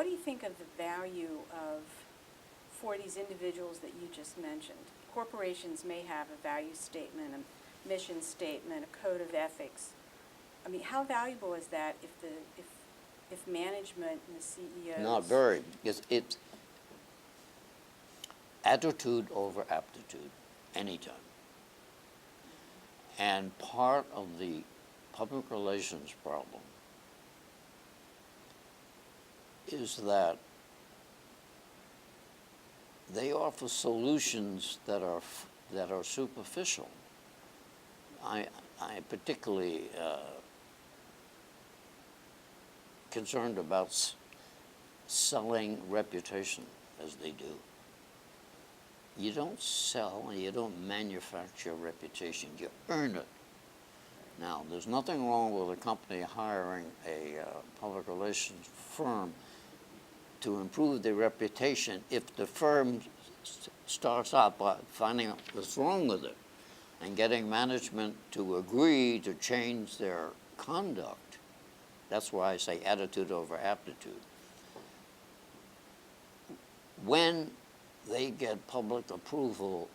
what do you think of the value for these individuals that you just mentioned? Corporations may have a value statement, a mission statement, a code of ethics. I mean, how valuable is that if management and the CEOs... Not very, because it's attitude over aptitude, anytime. And part of the public relations problem is that they offer solutions that are superficial. I particularly concerned about selling reputation as they do. You don't sell and you don't manufacture reputation, you earn it. Now, there's nothing wrong with a company hiring a public relations firm to improve their reputation if the firm starts out by finding out what's wrong with it and getting management to agree to change their conduct. That's why I say attitude over aptitude. When they get public approval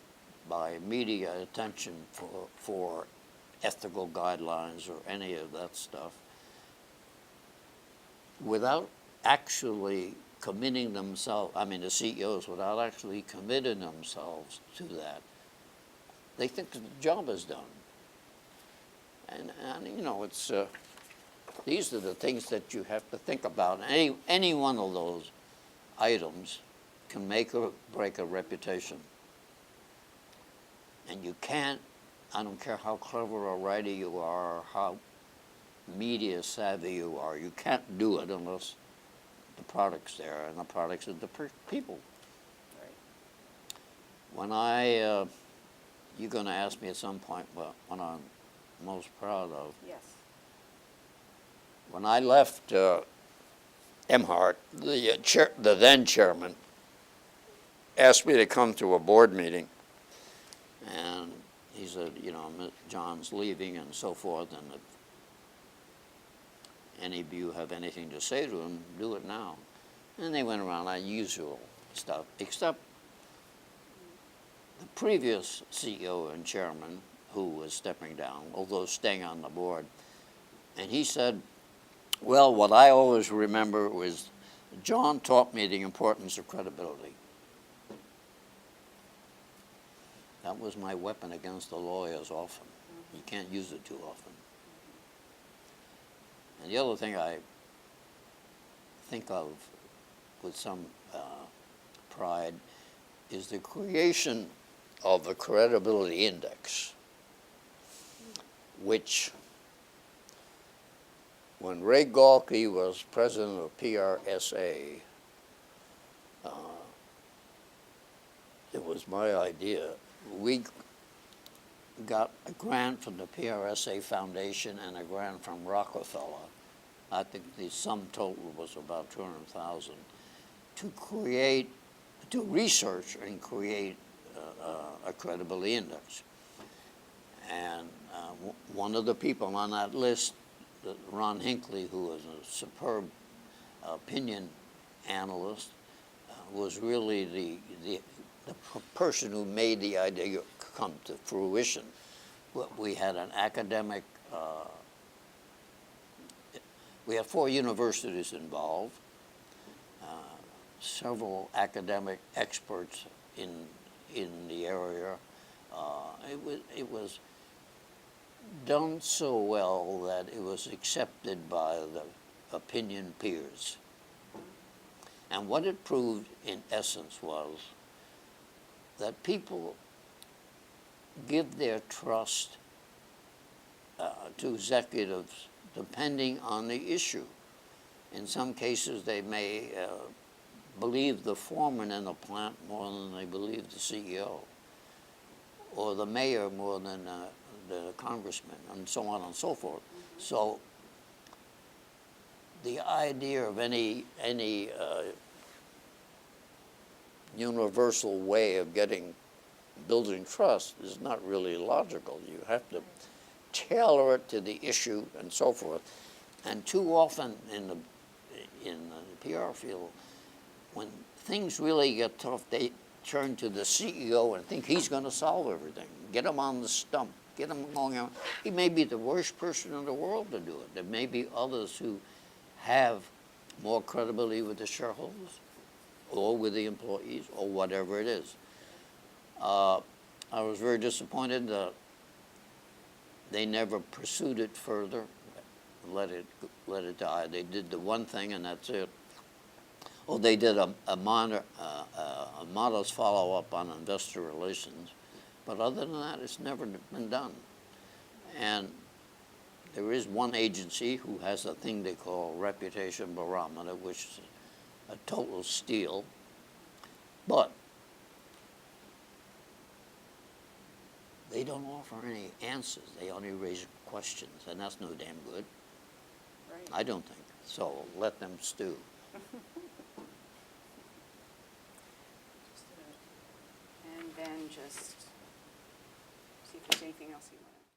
by media attention for ethical guidelines or any of that stuff, without actually committing themselves, I mean the CEOs, without actually committing themselves to that, they think the job is done. And you know, it's these are the things that you have to think about. Any one of those items can make or break a reputation. And you can't, I don't care how clever a writer you are, or how media savvy you are, you can't do it unless the product's there, and the product's of the people. Right. When you're going to ask me at some point what I'm most proud of. Yes. When I left Emhart, the then chairman asked me to come to a board meeting, and he said, you know, John's leaving and so forth, and if any of you have anything to say to him, do it now. And they went around that usual stuff, except the previous CEO and chairman, who was stepping down, although staying on the board, and he said, well, what I always remember was John taught me the importance of credibility. That was my weapon against the lawyers often. You can't use it too often. And the other thing I think of with some pride is the creation of a credibility index, which when Ray Galkey was president of PRSA, it was my idea. We got a grant from the PRSA Foundation and a grant from Rockefeller. I think the sum total was about $200,000 to research and create a credibility index. And one of the people on that list, Ron Hinckley, who was a superb opinion analyst, was really the person who made the idea come to fruition. We had an academic, we had 4 universities involved, several academic experts in the area. It was done so well that it was accepted by the opinion peers. And what it proved in essence was that people give their trust to executives depending on the issue. In some cases, they may believe the foreman in the plant more than they believe the CEO, or the mayor more than the congressman, and so on and so forth. So the idea of any universal way of building trust is not really logical. You have to tailor it to the issue and so forth. And too often in the PR field, when things really get tough, they turn to the CEO and think he's going to solve everything. Get him on the stump. Get him going. He may be the worst person in the world to do it. There may be others who have more credibility with the shareholders or with the employees or whatever it is. I was very disappointed that they never pursued it further, let it die. They did the one thing and that's it. Oh, they did a modest follow-up on investor relations, but other than that, it's never been done. And there is one agency who has a thing they call reputation barometer, which is a total steal, but they don't offer any answers. They only raise questions, and that's no damn good. Right. I don't think. So let them stew. And then just see if there's anything else you want to.